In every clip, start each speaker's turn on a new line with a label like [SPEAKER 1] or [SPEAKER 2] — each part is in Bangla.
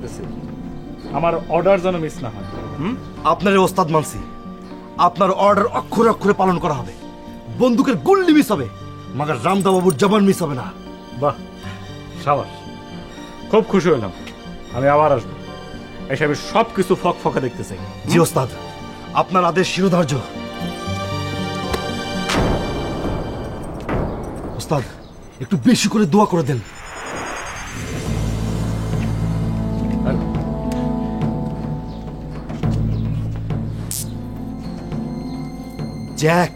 [SPEAKER 1] করতেছি, আমার অর্ডার যেন মিস না হয়।
[SPEAKER 2] আপনার ওস্তাদ মানছি, আপনার অর্ডার অক্ষরে অক্ষরে পালন করা হবে। বন্দুকের গুল্লি মিস হবে, মাগার রামদা বাবুর জবান মিস হবে না।
[SPEAKER 1] বাহ, সাবাস, খুব খুশি হলাম। আমি আবার আসবো, এসব সব কিছু ফক ফকা দেখতে চাই।
[SPEAKER 2] জি ওস্তাদ, আপনার আদেশ শিরোধার্য। ওস্তাদ, একটু বেশি করে দোয়া করে দেন। জ্যাক,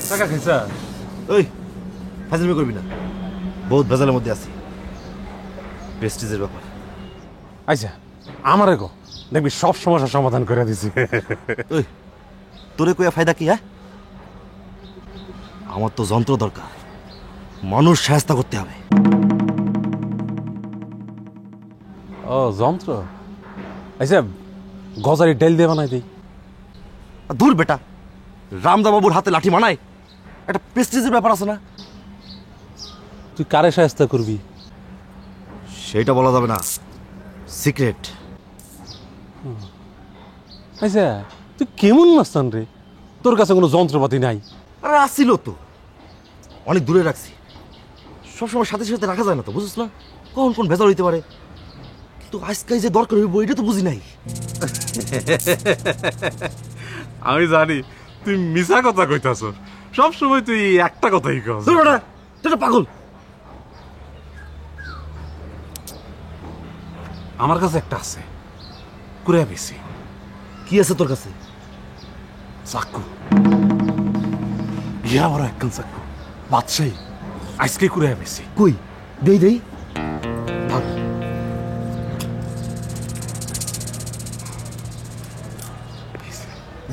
[SPEAKER 1] টাকা খাইছা?
[SPEAKER 2] ওই ফাজলামি করবি না, বহুত ভেজালের মধ্যে আছি। প্রেস্টিজের ব্যাপার।
[SPEAKER 3] আচ্ছা, আমার গো দেখবি সব সমস্যার সমাধান করে দিছি।
[SPEAKER 2] ওই তোরে কইয়া ফায়দা কি? হ্যাঁ, আমার তো যন্ত্র দরকার, মানুষ সাহায্য করতে হবে।
[SPEAKER 3] ও যন্ত্র? আচ্ছা, গজারি ডেল দিয়ে বানাই দিই।
[SPEAKER 2] দূর বেটা, রামদা বাবুর হাতে লাঠি মানায়? একটা প্রেস্টিজের ব্যাপার আছে না?
[SPEAKER 3] তুই কারে সাহায্য করবি?
[SPEAKER 2] সেটা বলা যাবে না, সিক্রেট।
[SPEAKER 3] আচ্ছা, তুই কেমন মাস্তান রে? তোর কাছে কোনো যন্ত্রপাতি নাই?
[SPEAKER 2] আরে আসছিল তো, অনেক দূরে রাখছি। সবসময় সাথে সাথে রাখা যায় না তো, বুঝিস না? কখন কোন ভেজাল হইতে পারে। কিন্তু আজকে যে দরকার হইব এটা তো বুঝি নাই।
[SPEAKER 3] আমি জানি তুই মিছা কথা কইতাছ, সব সময় তুই একটা কথাই কস।
[SPEAKER 2] তুই পাগল।
[SPEAKER 3] আমার কাছে একটা আছে, কুড়ে বেশি।
[SPEAKER 2] কি আছে তোর কাছে?
[SPEAKER 3] চাকু, ইয়া বড় একখান চাকু, বাদশাহী। আজকে কুড়ে বেশি।
[SPEAKER 2] কই দেই দেই।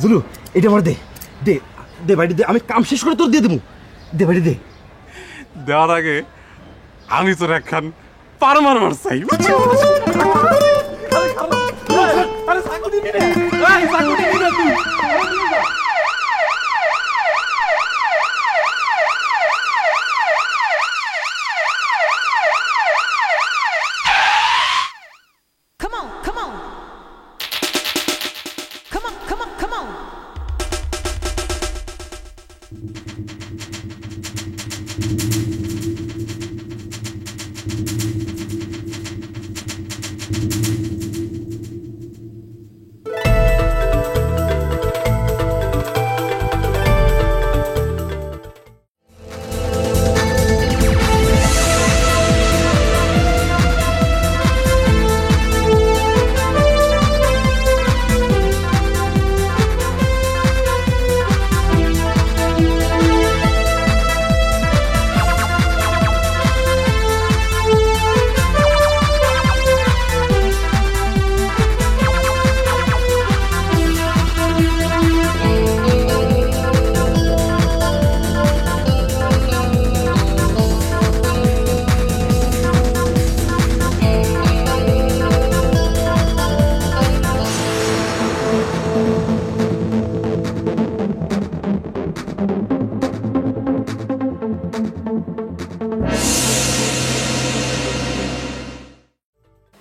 [SPEAKER 2] জুলু, এটা আমার দে দে দে বাড়ি দে, আমি কাম শেষ করে তোর দিয়ে দেবো। দে বাড়ি দে।
[SPEAKER 3] দেওয়ার আগে আমি তোর একখান পারমার মার চাই।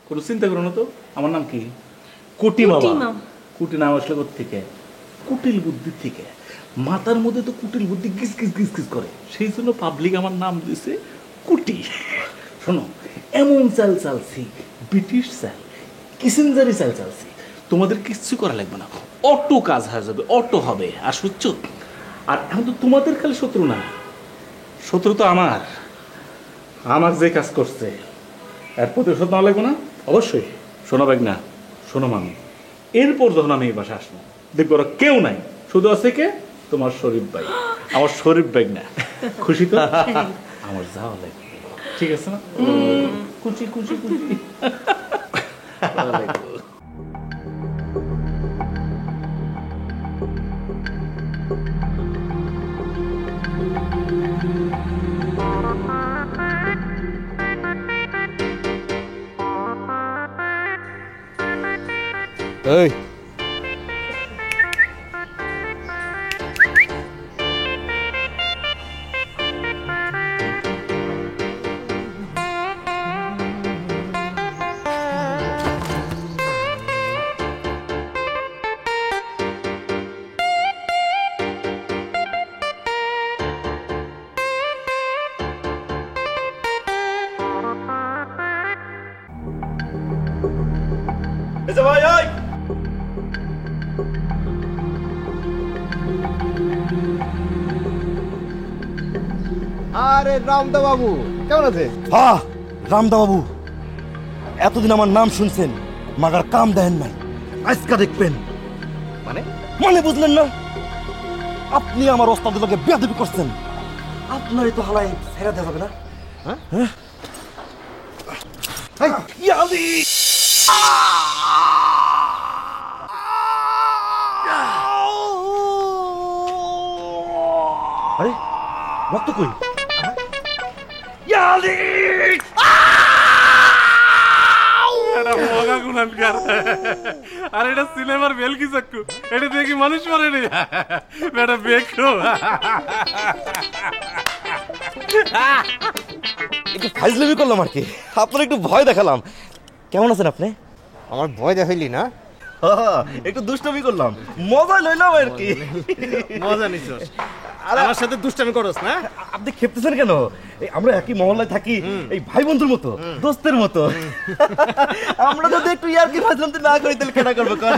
[SPEAKER 1] কোনো চিন্তা করো না তো, আমার নাম কি? কুটি মামা। কুটি নাম আসলে কোত্থেকে? কুটিল বুদ্ধির থেকে। মাথার মধ্যে তো কুটিল বুদ্ধি গিস গিস গিস গিস করে, সেই জন্য পাবলিক আমার নাম দিয়েছে কুটি। শোনো, এমন চাল চালছি, ব্রিটিশ চাল, কিসেঞ্জারি চাল চালছি, তোমাদের কিচ্ছু করা লাগবে না, অটো কাজ হয়ে যাবে, অটো হবে। আর সহ্য। আর এখন তো তোমাদের খালি শত্রু না, শত্রু তো আমার। আমার যে কাজ করছে এর প্রতিশোধ নেওয়া লাগবে না? অবশ্যই। শোনো বেগ না, শোনো মামি, এরপর যখন আমি এই বাসায় আসবো দেখবো ওরা কেউ নাই, শুধু আছে কে তোমার শরীফ ভাই, আমার শরীফ ভাই না। খুশি তো? আমার যাওয়া লাগবে, ঠিক আছে না? খুশি খুশি খুশি। ভালো লাগবে।
[SPEAKER 2] এই ভাই ওই
[SPEAKER 4] আরে রামদা বাবু কেমন আছে?
[SPEAKER 2] হ্যাঁ রামদা বাবু, এতদিন আমার নাম শুনছেন, মাগার কাম দেন নাই, আজকা দেখবেন।
[SPEAKER 4] মানে
[SPEAKER 2] মানে বুঝলেন না? আপনি আমার ওস্তাদগুলোকে বেয়াদবি করছেন, আপনারই তো হালাই ছেড়ে দেওয়া যাবে না। হ্যাঁ
[SPEAKER 4] এই,
[SPEAKER 2] ইয়ালি আরে রক্ত কই? ইয়ালি
[SPEAKER 3] এটা মগা গুনানকার। আর এটা সিনেমার বেলকি চাক্কু, এটা দেখি মানুষ মারে নি, এটা বেকো।
[SPEAKER 2] একটু ফাইজলামি করলাম আর কি, আপনার একটু ভয় দেখালাম। কেমন আছেন আপনি?
[SPEAKER 4] আমার ভয় দেখাইলি না?
[SPEAKER 2] একটু দুষ্টমি করলাম, মজা লইলাম আর কি।
[SPEAKER 4] মজা নিছস?
[SPEAKER 2] আরে
[SPEAKER 4] আমার সাথে দুষ্টামি করস না?
[SPEAKER 2] আপনি খেপতেছেন কেন? এই আমরা একই মহল্লায় থাকি, এই ভাই বন্ধুর মতো, দোস্তের মতো। আমরা যদি একটু ইয়ার কি ভাবলাম না করি তাহলে কেনা করবো কর।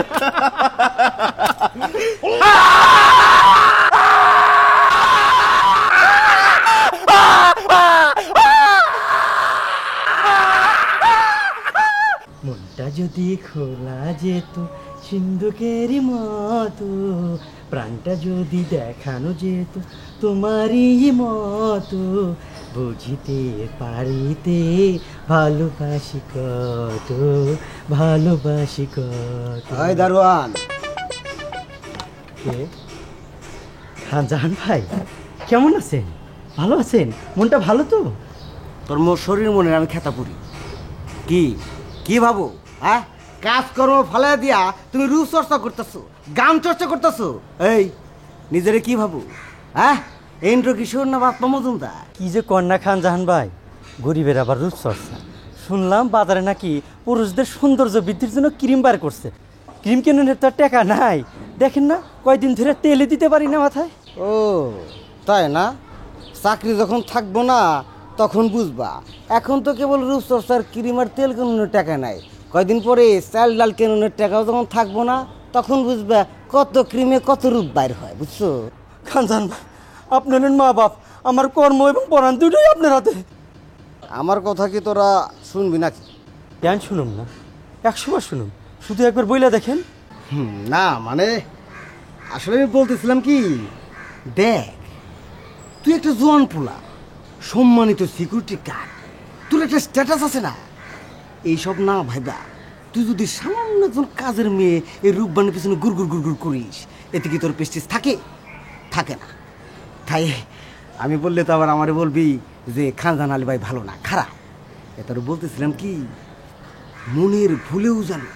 [SPEAKER 5] মনটা যদি খোলা যেত সিন্ধুকেরই মতো, প্রাণটা যদি দেখানো যেত তোমারই মতো, বুঝিতে পারিতে ভালোবাসি কত, ভালোবাসি কত।
[SPEAKER 4] ওই দারোয়ান,
[SPEAKER 5] কে? খানজাহান ভাই, কেমন আছেন? ভালো আছেন? মনটা ভালো তো?
[SPEAKER 4] তোর শরীর মনে আমি খেতা পুরি। কি কি ভাবো? হ্যাঁ, কাজকর্ম ফালাই দিয়া তুমি রূপ চর্চা করতেছো, গান চর্চা করতেছো। এই নিজেরে কি ভাবো? হ্যাঁ, ইন্দ্র কিশোর না বাপ্পা মজুমদার?
[SPEAKER 5] কি যে কন্যা খানজাহান ভাই, গরিবের আবার রূপচর্চা। শুনলাম বাজারে নাকি পুরুষদের সৌন্দর্য বৃদ্ধির জন্য ক্রিম বার করছে। ক্রিম কেনার তো আর টাকা নাই, দেখেন না কয়দিন ধরে তেলে দিতে পারি না মাথায়।
[SPEAKER 4] ও তাই না? চাকরি যখন থাকবো না তখন বুঝবা। এখন তো কেবল রূপচর্চার ক্রিম আর তেল কেনানোর টাকা নাই, কয়দিন পরে চাল ডাল কেনানোর টাকাও যখন থাকবো না তখন বুঝবা কত ক্রিমে কত রূপ বাইর হয়, বুঝছো?
[SPEAKER 5] খানজাহান ভাই, আপনার মা বাপ আমার কর্ম এবং পড়ান দুটোই আপনার হাতে।
[SPEAKER 4] আমার কথা কি তোরা শুনবি নাকি?
[SPEAKER 5] কেন শুনুন না, 100 বার শুনুন, শুধু একবার বইলা দেখেন।
[SPEAKER 4] না মানে আসলে আমি বলতেছিলাম কি, দেখ তুই একটা জোয়ান পোলা, সম্মানিত সিকিউরিটি গার্ড, তোর একটা স্ট্যাটাস আছে না? এইসব না ভাইবা, তুই যদি সামান্য একজন কাজের মেয়ে এই রূপবানের পিছনে গুড় করিস, এতে কি তোর প্রেস্টিজ থাকে? থাকে না। তাই আমি বললে তো আবার আমারে বলবি যে খানজাহান আলী ভাই ভালো না, খারাপ। তোর বলতেছিলাম কি, মনের ভুলেও জানো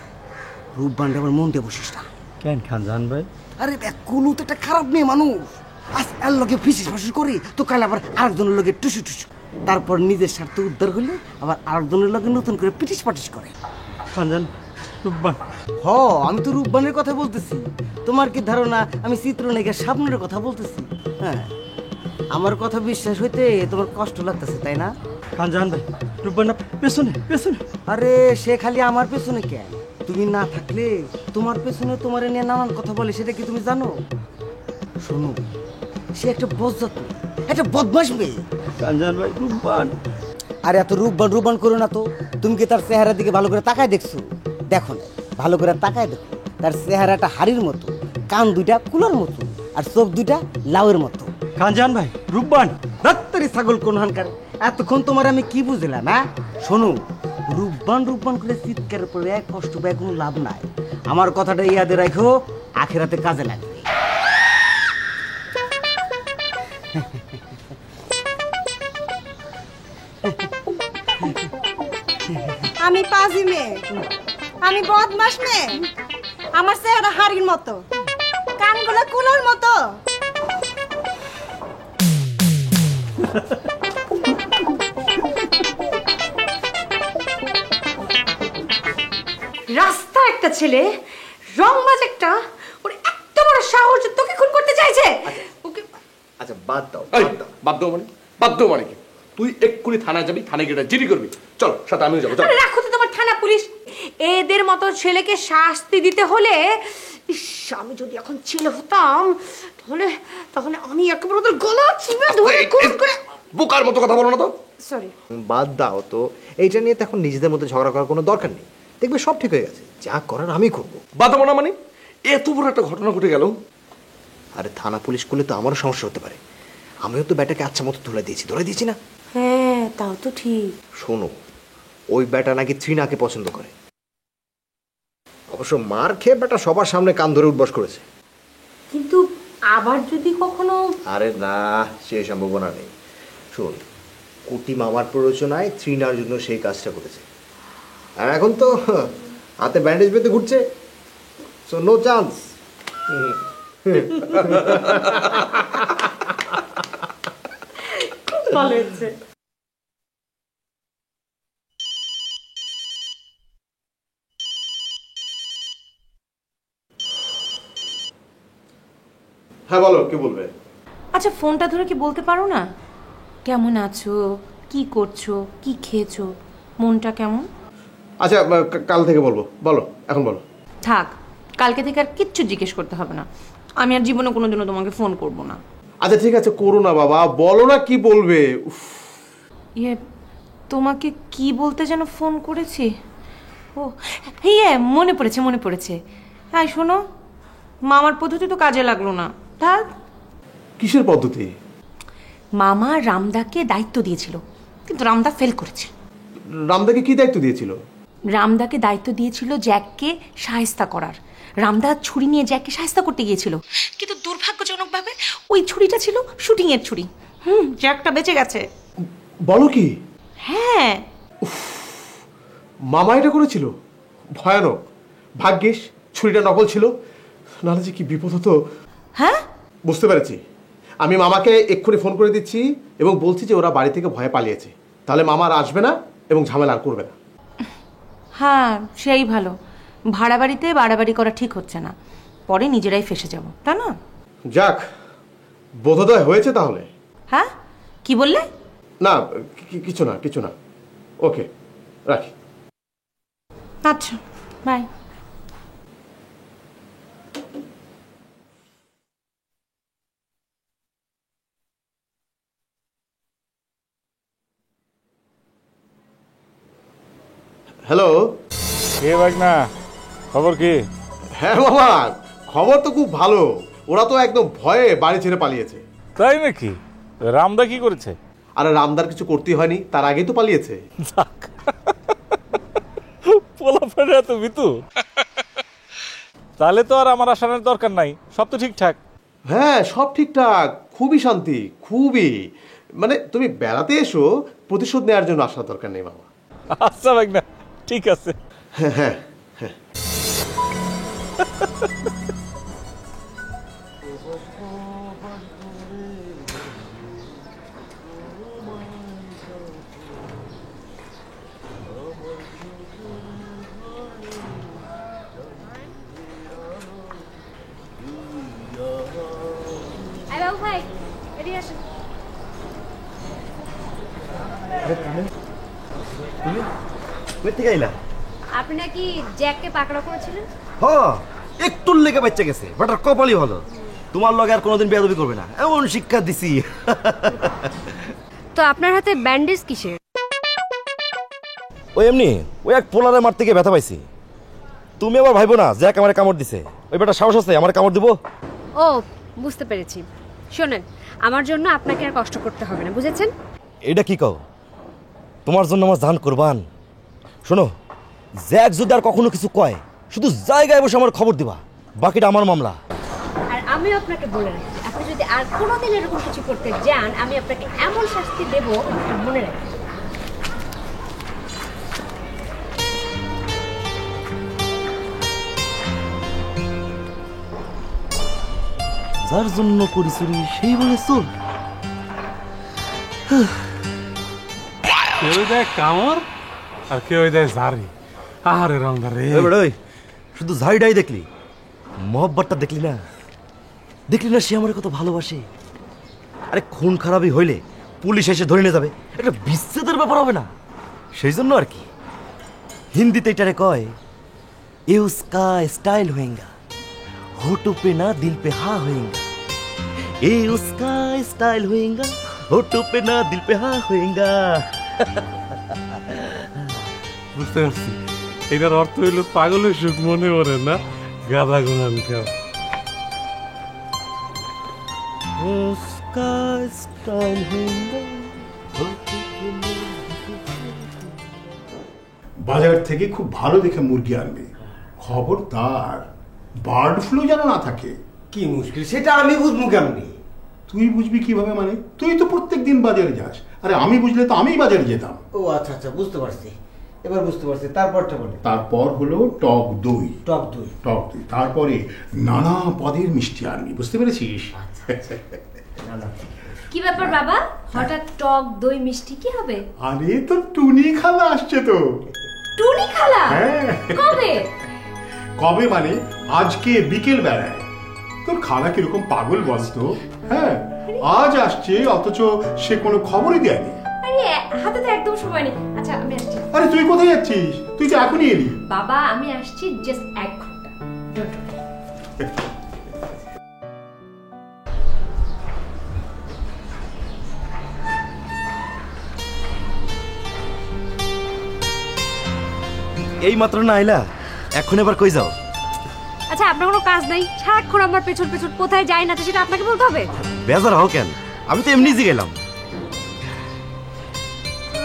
[SPEAKER 4] রূপবানটা আবার মন দিয়ে বসিস না।
[SPEAKER 5] কেন খানজাহান ভাই?
[SPEAKER 4] আরে দেখ, কুলু তো একটা খারাপ মেয়ে মানুষ, আজ এর লগে ফিসিস ফাসিস করি তো কাল আবার আরেকজনের লগে টুসু টুসু, তারপর নিজের স্বার্থ উদ্ধার হলে আবার আরেকজনের লগে নতুন করে পিটিস পাটিস করে।
[SPEAKER 5] খানজাহান রূপবান,
[SPEAKER 4] হ, আমি তো রূপবানের কথা বলতেছি। তোমার কি ধারণা আমি চিত্রনায়িকার স্বপ্নের কথা বলতেছি? হ্যাঁ, আমার কথা বিশ্বাস হইতে তোমার কষ্ট লাগতেছে তাই না?
[SPEAKER 5] খানজাহান ভাই, রূপবান পেছনে পেছনে।
[SPEAKER 4] আরে সে খালি আমার পেছনে কেন? তুমি না থাকলে তোমার পেছনে তোমারে নিয়ে নানান কথা বলে, সেটা কি তুমি জানো? শোনো, সে একটা বজ্জাত মেয়ে, একটা বদমাশ মেয়ে।
[SPEAKER 5] খানজাহান ভাই রূপবান।
[SPEAKER 4] আর এত রূপবান করো না তো। তুমি কি তার চেহারার দিকে ভালো করে তাকায় দেখছো? দেখো না, ভালো করে তাকায় দেখো। তার চেহারাটা হাড়ির মতো, কান দুইটা কুলার মতো, আর চোখ দুটা লাউয়ের মতো।
[SPEAKER 5] খানজাহান ভাই রূপবান।
[SPEAKER 4] রাত্তারি ছাগল কোন হানকার, এতক্ষণ তোমার আমি কি বুঝলাম? হ্যাঁ শোনো, রূপবান রূপবান করে চিৎকারের পরে এক কষ্ট পায় কোনো লাভ নাই। আমার কথাটা ইয়াদে রাখো, আখেরাতে কাজে লাগবে।
[SPEAKER 6] আমি পাজি মেয়ে, আমি বদমাস মেয়ে, আমার চেহারা হাড়ির মতো, কানগুলো কুলোর মতো। রাস্তা একটা ছেলে, রংবাজ একটা, ওর এত বড় সাহস যে তোকে খুন করতে চাইছে। ওকে
[SPEAKER 7] আচ্ছা বাদ দাও,
[SPEAKER 3] এই,
[SPEAKER 7] বাদ দাও।
[SPEAKER 3] বাদ দাও মানে কি? তুই এক্ষুনি থানায় যাবি, থানায় গিয়ে জিডি করবি। চল সাথে আমিও যাবো। চল।
[SPEAKER 6] আরে রাখো তো তোমার থানা পুলিশ। এদের মতো ছেলেকে শাস্তি দিতে হলে, ইস, আমি যদি এখন ছেলে হতাম তাহলে তাহলে আমি একেবারে ওদের গলা চিপে ধরে খুন করে।
[SPEAKER 3] বোকার মতো কথা বলো না তো।
[SPEAKER 6] সরি।
[SPEAKER 7] বাদ দাও তো, এইটা নিয়ে তো এখন নিজেদের মধ্যে ঝগড়া করার কোনো দরকার নেই। দেখবে সব ঠিক হয়ে গেছে, যা করার আমি করবো।
[SPEAKER 3] বাদ দাও না মানে? এত বড় একটা ঘটনা ঘটে গেল।
[SPEAKER 7] আরে থানা পুলিশ করলে তো আমারও সমস্যা হতে পারে। আমিও তো ব্যাটাকে আচ্ছা মতো ধরে দিয়েছি না?
[SPEAKER 6] হ্যাঁ তাও তো ঠিক।
[SPEAKER 7] শোনো, ওই ব্যাটা নাকি তৃণাকে পছন্দ করে। অবশ্য মার খেয়ে ব্যাটা সবার সামনে কান ধরে উঠবস করেছে।
[SPEAKER 6] কিন্তু আবার যদি কখনো।
[SPEAKER 7] আরে না, সেই সম্ভাবনা নেই। শোন, কুটি মামার প্ররোচনায় তৃণার জন্য সেই কাজটা করেছে, আর এখন তো হাতে ব্যান্ডেজ বেঁধে ঘুরছে। So no chance.
[SPEAKER 6] ভালো হয়েছে।
[SPEAKER 3] হ্যাঁ বলো, কি বলবে?
[SPEAKER 6] আচ্ছা ফোনটা ধরে কি বলতে পারো না কেমন আছো, কি করছো, কি খেয়েছো, মনটা কেমন?
[SPEAKER 3] আচ্ছা কাল থেকে বলবো। বলো, এখন বলো।
[SPEAKER 6] থাক, কালকে থেকে আর কিচ্ছু জিজ্ঞেস করতে হবে না। আমি আর জীবনে কোনোদিনও তোমাকে ফোন করব না।
[SPEAKER 3] আচ্ছা ঠিক আছে, করো না বাবা, বলো না কি বলবে। উফ,
[SPEAKER 6] ইয়ে, তোমাকে কি বলতে যেন ফোন করেছি। ও ইয়ে, মনে পড়েছে। হ্যাঁ শোনো, মামার পদ্ধতি তো কাজে লাগলো না। থাক।
[SPEAKER 3] কিসের পদ্ধতি?
[SPEAKER 6] মামা রামদাকে দায়িত্ব দিয়েছিল, কিন্তু রামদা ফেল করেছে।
[SPEAKER 3] রামদাকে কি দায়িত্ব দিয়েছিল?
[SPEAKER 6] রামদাকে দায়িত্ব দিয়েছিল জ্যাককে শায়েস্তা করার। রামদা ছুরি নিয়ে জ্যাককে শায়েস্তা করতে গিয়েছিল, কিন্তু দুর্ভাগ্যজনকভাবে ওই ছুরিটা ছিল শুটিং এর ছুরি। জ্যাকটা বেঁচে গেছে।
[SPEAKER 3] বলো কি?
[SPEAKER 6] হ্যাঁ।
[SPEAKER 3] মামা এটা করেছিল? ভয়ানক। ভাগ্যিস ছুরিটা নকল ছিল, নাহলে যে কি বিপদ হতো।
[SPEAKER 6] হ্যাঁ
[SPEAKER 3] বুঝতে পেরেছি। আমি মামাকে এক্ষুনি ফোন করে দিচ্ছি এবং বলছি যে ওরা বাড়ি থেকে ভয়ে পালিয়েছে, তাহলে মামা আর আসবে না এবং ঝামেলা আর করবে না।
[SPEAKER 6] হ্যাঁ সেই ভালো। ভাড়া বাড়িতে বাড়াবাড়ি করা ঠিক হচ্ছে না, পরে নিজেরাই ফেসে যাব, তাই না?
[SPEAKER 3] যাক, বোধোদয় হয়েছে তাহলে।
[SPEAKER 6] হ্যাঁ কি বললে?
[SPEAKER 3] না কিছু না। ওকে, রাখি।
[SPEAKER 6] আচ্ছা বাই।
[SPEAKER 3] হ্যালো।
[SPEAKER 8] কে ভাগনা, খবর কি?
[SPEAKER 3] হ্যাঁ মামা, খবর তো খুব ভালো। ওরা তো একদম ভয়ে বাড়ি ছেড়ে পালিয়েছে।
[SPEAKER 8] তাই নাকি? রামদা কি করেছে?
[SPEAKER 3] আরে রামদার কিছু করতেই হয়নি, তার আগেই তো পালিয়েছে।
[SPEAKER 8] পোলাপান এত বিতু, তাহলে তো আর আমার আসানোর দরকার নাই, সব তো ঠিকঠাক।
[SPEAKER 3] হ্যাঁ সব ঠিকঠাক, খুবই শান্তি, খুবই। মানে তুমি বেড়াতে এসো, প্রতিশোধ নেওয়ার জন্য আসার দরকার নেই মামা।
[SPEAKER 8] আচ্ছা ভাগনা, ঠিক আছে।
[SPEAKER 3] হ্যাঁ।
[SPEAKER 9] ভাই এদিকে আসেন।
[SPEAKER 2] কোথেকে আইলা?
[SPEAKER 9] আপনি নাকি জ্যাককে পাকড়াও করেছিলেন?
[SPEAKER 2] হ, একটু লেগে বাচ্চা গেছে, বাটার কপালই ভালো। তোমার লগে আর কোনোদিন বেয়াদবি করবে না, এমন শিক্ষা দিছি।
[SPEAKER 9] তো আপনার হাতে ব্যান্ডেজ কিসের?
[SPEAKER 2] ওই এমনি, ওই এক পোলারে মারতে গিয়ে ব্যথা পাইছি। তুমি আবার ভাইবো না জ্যাক আমার কামড় দিছে। ওই বেটা সাহস আছে আমার কামড় দিব?
[SPEAKER 9] ও বুঝতে পেরেছি। শোনেন, আমার জন্য আপনাকে আর কষ্ট করতে হবে না, বুঝেছেন?
[SPEAKER 2] এটা কি কও? তোমার জন্য আমার জান কোরবান। শোনো, জ্যাক যদি আর কখনো কিছু কয়, শুধু জায়গায় বসে আমার খবর দিবা, বাকিটা আমার মামলা।
[SPEAKER 9] আর আমি আপনাকে বলে রাখি, আপনি যদি আর কোনোদিন এরকম কিছু করতে যান, আমি আপনাকে এমন শাস্তি দেব, মনে রাখি।
[SPEAKER 2] যার জন্য করি চুরি সেই বলে চোর।
[SPEAKER 3] কেউ দেয় কামড় আর কেউ দেয় ঝাড়ি। আরে রঙ্গা রে,
[SPEAKER 2] শুধু ঝাড়িটাই দেখলি, মহব্বতটা দেখলি না? দেখলি না সে আমার কত ভালোবাসে? আরে খুন খারাপই হইলে পুলিশ এসে ধরে নিয়ে যাবে, একটা বিচ্ছেদের ব্যাপার হবে না? সেই জন্য আর কি হিন্দিতে এটারে কয়, এ উসকা স্টাইল হয়েঙ্গা, होठों पे ना दिल पे हाँ होएगा, ये उसका स्टाइल होएगा, होठों पे ना दिल पे हाँ होएगा।
[SPEAKER 3] বুঝতে পারছি, এটার অর্থ হইল পাগলের সুখ মনে পড়ে না, গাধা গুনান কেউ।
[SPEAKER 2] उसका स्टाइल होएगा।
[SPEAKER 10] বাজার থেকে খুব ভালো দেখে মুরগি আনবে, খবরদার বার্ড ফ্লু যেন না থাকে।
[SPEAKER 4] কি মুশকিল সেটা আমি বুঝবো কেমনি?
[SPEAKER 10] তুই বুঝবি কিভাবে? মানে তুই তো প্রত্যেক দিন বাজারে যাস। আরে আমি বুঝলে তো আমিই বাজারে যেতাম।
[SPEAKER 4] ও আচ্ছা আচ্ছা, বুঝতে পারছি, এবার বুঝতে পারছি। তারপরটা বলে।
[SPEAKER 10] তারপর হলো টক দই।
[SPEAKER 4] টক দই?
[SPEAKER 10] টক দই। তারপরে নানা পদের মিষ্টি আনবি, বুঝতে পেরেছিস?
[SPEAKER 9] কি ব্যাপার বাবা, হঠাৎ টক দই মিষ্টি কি হবে?
[SPEAKER 10] আরে তোর টুনি খালা আসছে তো।
[SPEAKER 9] টুনি খালা?
[SPEAKER 10] হ্যাঁ।
[SPEAKER 9] কবে?
[SPEAKER 10] কবে মানে আজকে বিকেল বেলায়। তোর খালা কিরকম পাগল বলতো? হ্যাঁ, আজ আসছে অথচ সে কোনো খবরই দেয়নি।
[SPEAKER 9] আরে হাতে তো একদম সময় নেই। আচ্ছা আমি আসছি।
[SPEAKER 10] আরে তুই কোথায় যাচ্ছিস? তুই তো এখনই এলি।
[SPEAKER 9] বাবা আমি আসছি, জাস্ট 1 ঘন্টা।
[SPEAKER 2] এই মাত্র না আইলা, এখন এবার কই যাও?
[SPEAKER 9] আচ্ছা আপনার কোনো কাজ নাই, সারাক্ষণ আমার পেছন পেছন কোথায় যাই না সেটা আপনাকে বলতে হবে?
[SPEAKER 2] বেজার হও কেন? আমি তো এমনি গেলাম।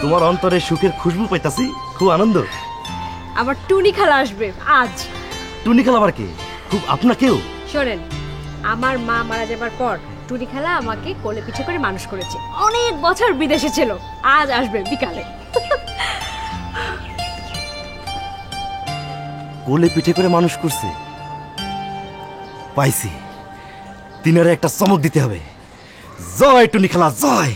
[SPEAKER 2] তোমার অন্তরে সুখের খুশবু পাইতাছি, খুব আনন্দ।
[SPEAKER 9] আমার টুনি খালা আসবে আজ।
[SPEAKER 2] টুনি খালা আবার কে? খুব আপনাকেও?
[SPEAKER 9] শোনেন, আমার মা মারা যাবার পর টুনি খালা আমাকে কোলে পিঠে করে মানুষ করেছে, অনেক বছর বিদেশে ছিল, আজ আসবে বিকালে।
[SPEAKER 2] কোলে পিঠে করে মানুষ করছে? পাইছি, তিনারে একটা চমক দিতে হবে। জয় টুনি খালা জয়।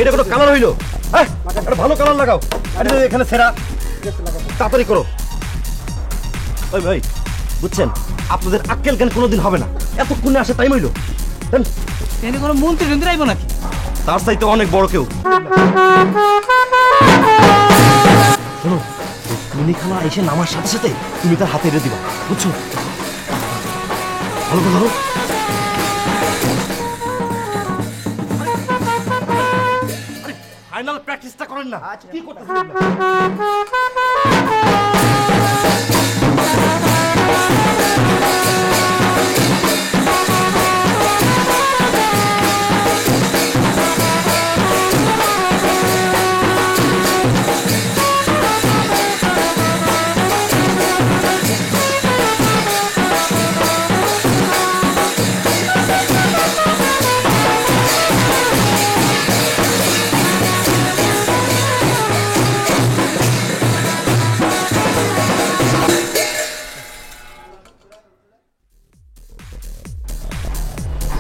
[SPEAKER 2] এটা কোনো কালার হইলো? হ্যাঁ, একটা ভালো কালার লাগাও। আরে এখানে সেরা, তাড়াতাড়ি করো। ওই ভাই বুঝছেন, আপনাদের আক্কেল জ্ঞান কোনোদিন হবে না। এতক্ষণে আসে টাইম হইলো।
[SPEAKER 5] এনে কোনো মন্ত্রী টন্ত্রী আইব নাকি?
[SPEAKER 2] তার চাইতে অনেক বড় কেউ। শোনো, টুনি খালা এসে নামার সাথে সাথে তুমি তার হাতে এড়ে দিবা, বুঝছো? ভালো কথা। ফাইনাল প্র্যাকটিসটা করেন না? কি করতেছেন?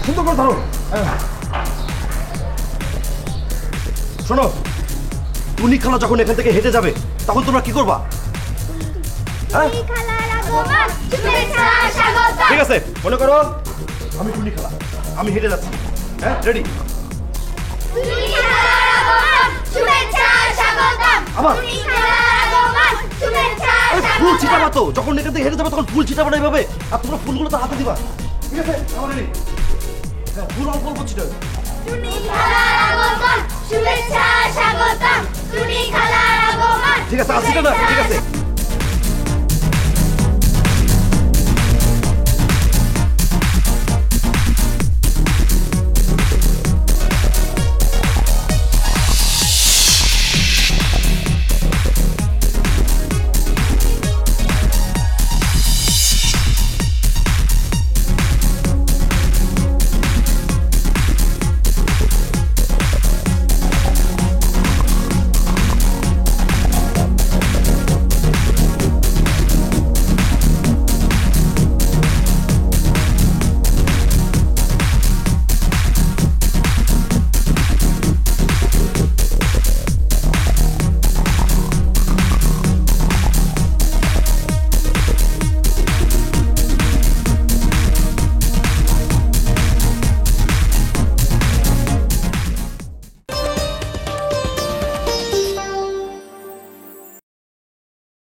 [SPEAKER 2] সুন্দর করে ধরো। শোনো, টুনি খালা যখন এখান থেকে হেঁটে যাবে তখন তোমরা কি করবা? হ্যাঁ ঠিক আছে, মনে করো আমি টুনি খালা, আমি হেঁটে যাচ্ছি। হ্যাঁ রেডি? আবার ফুল ছিটাবা তো, যখন এখান থেকে হেঁটে যাবে তখন ফুল ছিটাবা না এইভাবে, আর তোমরা ফুলগুলো তো হাতে দিবা। ঠিক আছে আমার রেডি? ফুল অল্প অল্প ছিটাবে। ঠিক আছে, আসছি না? ঠিক আছে।